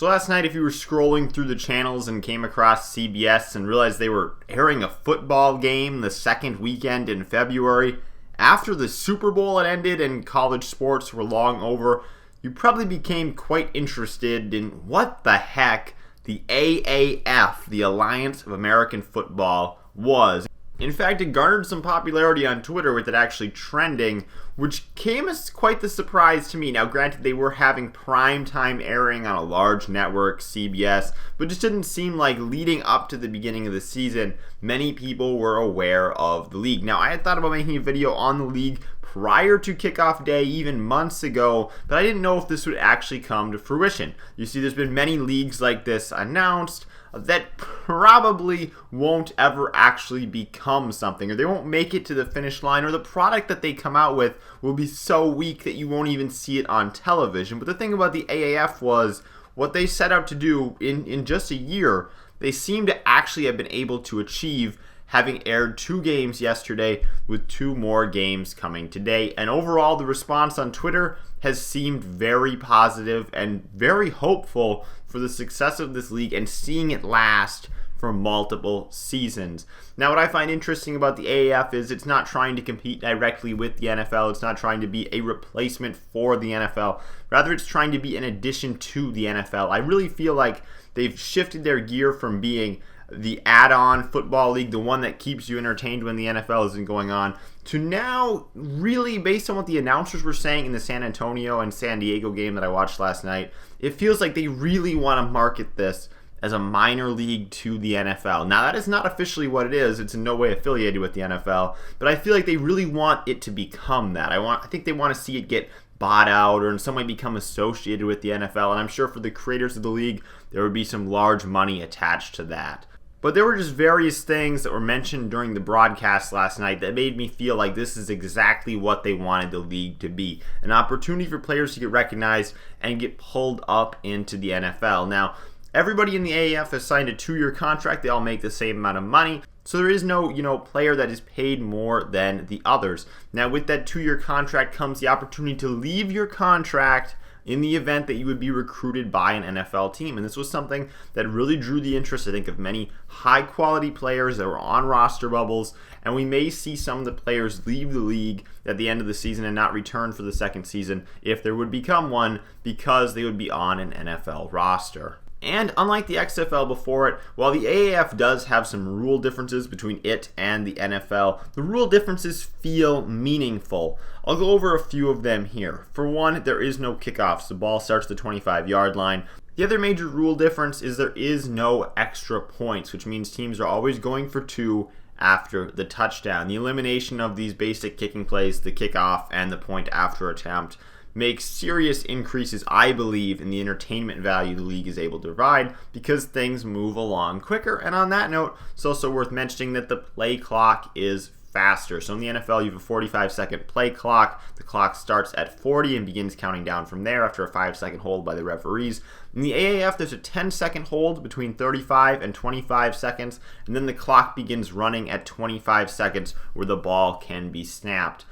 So last night, if you were scrolling through the channels and came across CBS and realized they were airing a football game the second weekend in February, after the Super Bowl had ended and college sports were long over, you probably became quite interested in what the heck the AAF, the Alliance of American Football, was. In fact, it garnered some popularity on Twitter with it actually trending, which came as quite the surprise to me. Now, granted, they were having primetime airing on a large network, CBS, but it just didn't seem like leading up to the beginning of the season, many people were aware of the league. Now, I had thought about making a video on the league prior to kickoff day, even months ago, but I didn't know if this would actually come to fruition. You see, there's been many leagues like this announced that probably won't ever actually become something, or they won't make it to the finish line, or the product that they come out with will be so weak that you won't even see it on television. But the thing about the AAF was what they set out to do in just a year, they seem to actually have been able to achieve, having aired 2 games yesterday with 2 more games coming today. And overall, the response on Twitter has seemed very positive and very hopeful for the success of this league and seeing it last for multiple seasons. Now, what I find interesting about the AAF is it's not trying to compete directly with the NFL. It's not trying to be a replacement for the NFL. Rather, it's trying to be an addition to the NFL. I really feel like they've shifted their gear from being the add-on football league, the one that keeps you entertained when the NFL isn't going on, to now really, based on what the announcers were saying in the San Antonio and San Diego game that I watched last night, it feels like they really want to market this as a minor league to the NFL. Now, that is not officially what it is. It's in no way affiliated with the NFL, but I feel like they really want it to become that. I think they want to see it get bought out or in some way become associated with the NFL, and I'm sure for the creators of the league, there would be some large money attached to that. But there were just various things that were mentioned during the broadcast last night that made me feel like this is exactly what they wanted the league to be. An opportunity for players to get recognized and get pulled up into the NFL. Now, everybody in the AAF has signed a 2-year contract. They all make the same amount of money. So there is no, player that is paid more than the others. Now, with that 2-year contract comes the opportunity to leave your contract in the event that you would be recruited by an NFL team. And this was something that really drew the interest, I think, of many high-quality players that were on roster bubbles. And we may see some of the players leave the league at the end of the season and not return for the second season if there would become one, because they would be on an NFL roster. And unlike the XFL before it, while the AAF does have some rule differences between it and the NFL, the rule differences feel meaningful. I'll go over a few of them here. For one, there is no kickoffs. The ball starts at the 25-yard line. The other major rule difference is there is no extra points, which means teams are always going for 2 after the touchdown. The elimination of these basic kicking plays, the kickoff and the point after attempt, makes serious increases, I believe, in the entertainment value the league is able to provide because things move along quicker. And on that note, it's also worth mentioning that the play clock is faster. So in the NFL, you have a 45-second play clock. The clock starts at 40 and begins counting down from there after a 5-second hold by the referees. In the AAF, there's a 10-second hold between 35 and 25 seconds, and then the clock begins running at 25 seconds where the ball can be snapped.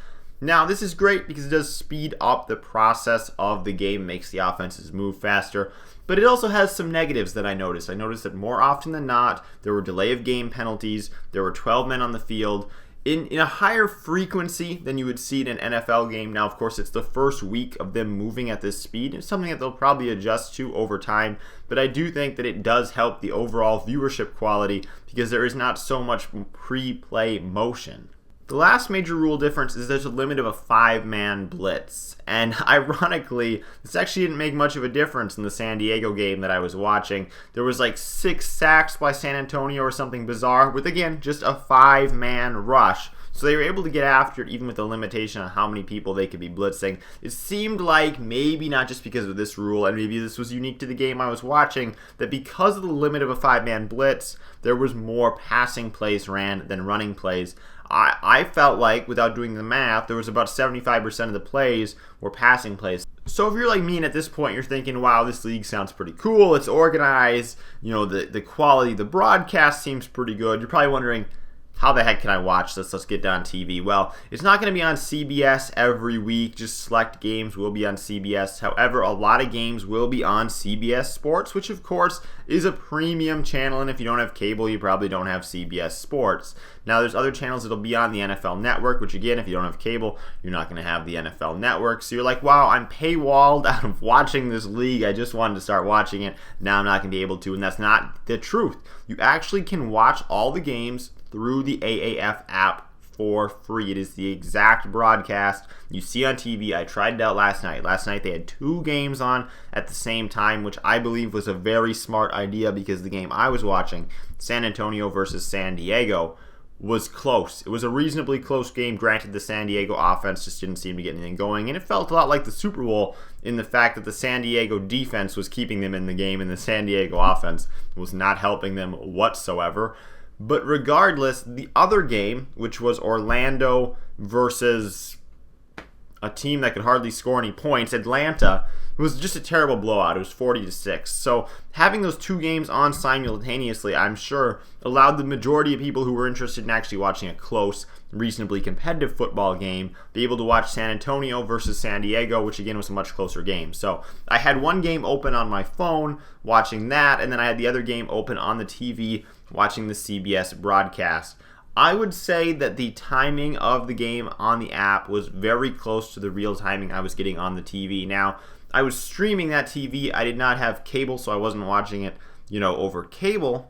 Now, this is great because it does speed up the process of the game, makes the offenses move faster, but it also has some negatives that I noticed. I noticed that more often than not, there were delay of game penalties, there were 12 men on the field, in a higher frequency than you would see in an NFL game. Now, of course, it's the first week of them moving at this speed. It's something that they'll probably adjust to over time, but I do think that it does help the overall viewership quality because there is not so much pre-play motion. The last major rule difference is there's a limit of a 5-man blitz. And ironically, this actually didn't make much of a difference in the San Diego game that I was watching. There was like 6 sacks by San Antonio or something bizarre with, again, just a 5-man rush. So they were able to get after it even with the limitation on how many people they could be blitzing. It seemed like maybe not just because of this rule, and maybe this was unique to the game I was watching, that because of the limit of a 5-man blitz, there was more passing plays ran than running plays. I felt like, without doing the math, there was about 75% of the plays were passing plays. So if you're like me and at this point you're thinking, wow, this league sounds pretty cool, it's organized, the quality of the broadcast seems pretty good, you're probably wondering, how the heck can I watch this? Let's get on TV. Well, it's not going to be on CBS every week. Just select games will be on CBS. However, a lot of games will be on CBS Sports, which of course is a premium channel. And if you don't have cable, you probably don't have CBS Sports. Now, there's other channels that'll be on the NFL Network, which again, if you don't have cable, you're not going to have the NFL Network. So you're like, wow, I'm paywalled out of watching this league. I just wanted to start watching it. Now I'm not going to be able to. And that's not the truth. You actually can watch all the games through the AAF app for free. It is the exact broadcast you see on TV. I tried it out last night. Last night they had 2 games on at the same time, which I believe was a very smart idea because the game I was watching, San Antonio versus San Diego, was close. It was a reasonably close game. Granted, the San Diego offense just didn't seem to get anything going, and it felt a lot like the Super Bowl in the fact that the San Diego defense was keeping them in the game and the San Diego offense was not helping them whatsoever. But regardless, the other game, which was Orlando versus a team that could hardly score any points, Atlanta, it was just a terrible blowout. It was 40-6. So having those 2 games on simultaneously, I'm sure, allowed the majority of people who were interested in actually watching a close, reasonably competitive football game be able to watch San Antonio versus San Diego, which again was a much closer game. So I had one game open on my phone watching that, and then I had the other game open on the TV watching the CBS broadcast. I would say that the timing of the game on the app was very close to the real timing I was getting on the TV. Now, I was streaming that TV. I did not have cable, so I wasn't watching it, over cable.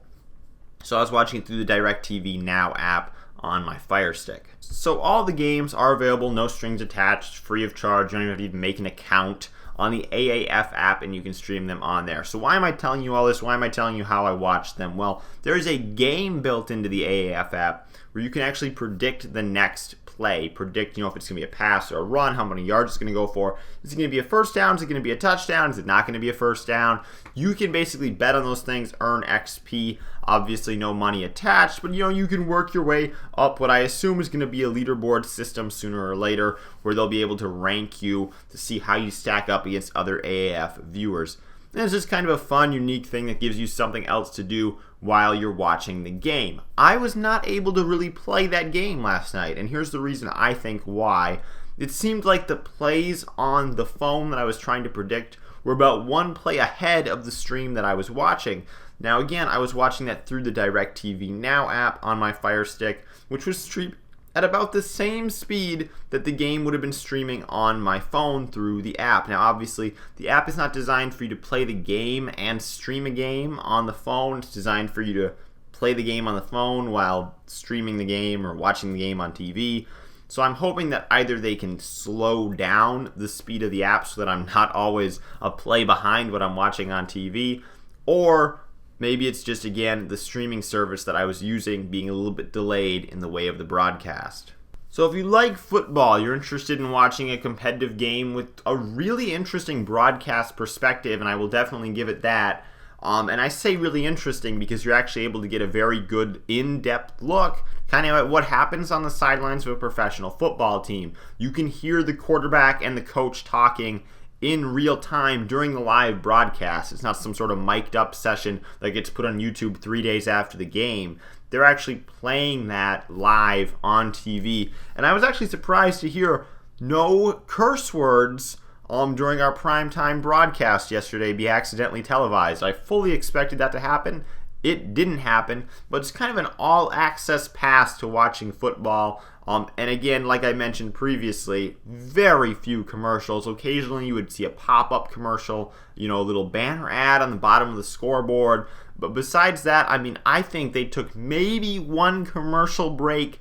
So I was watching it through the DirecTV Now app on my Fire Stick. So all the games are available, no strings attached, free of charge. You don't even have to even make an account on the AAF app, and you can stream them on there. So why am I telling you all this? Why am I telling you how I watch them? Well, there is a game built into the AAF app where you can actually predict the next play, predict, if it's going to be a pass or a run, how many yards it's going to go for. Is it going to be a first down? Is it going to be a touchdown? Is it not going to be a first down? You can basically bet on those things, earn XP. Obviously, no money attached, but you can work your way up what I assume is going to be a leaderboard system sooner or later where they'll be able to rank you to see how you stack up against other AAF viewers. And it's just kind of a fun, unique thing that gives you something else to do while you're watching the game. I was not able to really play that game last night, and here's the reason I think why. It seemed like the plays on the phone that I was trying to predict were about one play ahead of the stream that I was watching. Now again, I was watching that through the DirecTV Now app on my Fire Stick, which was streamed at about the same speed that the game would have been streaming on my phone through the app. Now obviously, the app is not designed for you to play the game and stream a game on the phone. It's designed for you to play the game on the phone while streaming the game or watching the game on TV. So I'm hoping that either they can slow down the speed of the app so that I'm not always a play behind what I'm watching on TV, or maybe it's just, again, the streaming service that I was using being a little bit delayed in the way of the broadcast. So if you like football, you're interested in watching a competitive game with a really interesting broadcast perspective, and I will definitely give it that. And I say really interesting because you're actually able to get a very good in-depth look kind of at what happens on the sidelines of a professional football team. You can hear the quarterback and the coach talking in real time during the live broadcast. It's not some sort of mic'd up session that gets put on YouTube 3 days after the game. They're actually playing that live on TV. And I was actually surprised to hear no curse words during our primetime broadcast yesterday be accidentally televised. I fully expected that to happen. It didn't happen, but it's kind of an all-access pass to watching football. And again, like I mentioned previously, very few commercials. Occasionally you would see a pop-up commercial, a little banner ad on the bottom of the scoreboard. But besides that, I think they took maybe one commercial break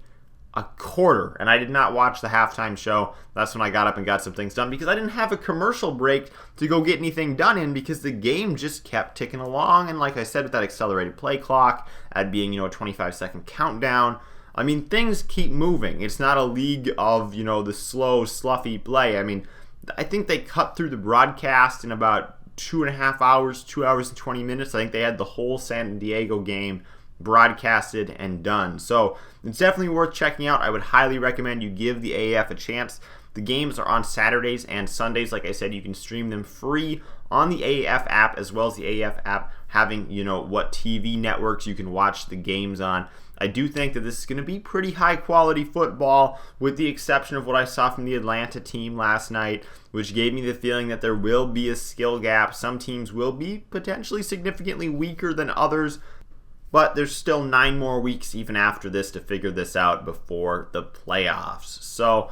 a quarter, and I did not watch the halftime show. That's when I got up and got some things done because I didn't have a commercial break to go get anything done in because the game just kept ticking along. And like I said, with that accelerated play clock, at being, a 25-second countdown, things keep moving. It's not a league of, the slow, sloughy play. I think they cut through the broadcast in about 2.5 hours, 2 hours and 20 minutes. I think they had the whole San Diego game broadcasted and done. So it's definitely worth checking out. I would highly recommend you give the AAF a chance. The games are on Saturdays and Sundays. Like I said, you can stream them free on the AAF app, as well as the AAF app having, what TV networks you can watch the games on. I do think that this is going to be pretty high quality football, with the exception of what I saw from the Atlanta team last night, which gave me the feeling that there will be a skill gap. Some teams will be potentially significantly weaker than others, but there's still 9 more weeks even after this to figure this out before the playoffs. So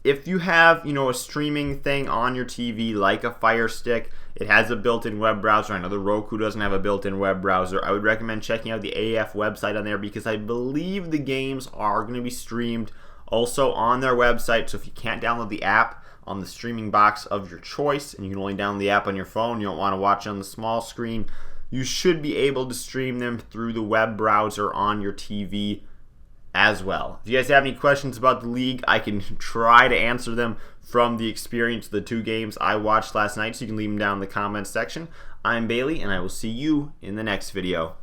if you have, a streaming thing on your TV like a Fire Stick, it has a built-in web browser. I know the Roku doesn't have a built-in web browser. I would recommend checking out the AAF website on there, because I believe the games are going to be streamed also on their website. So if you can't download the app on the streaming box of your choice, and you can only download the app on your phone, you don't want to watch it on the small screen, you should be able to stream them through the web browser on your TV as well. If you guys have any questions about the league, I can try to answer them from the experience of the 2 games I watched last night, so you can leave them down in the comments section. I'm Bailey, and I will see you in the next video.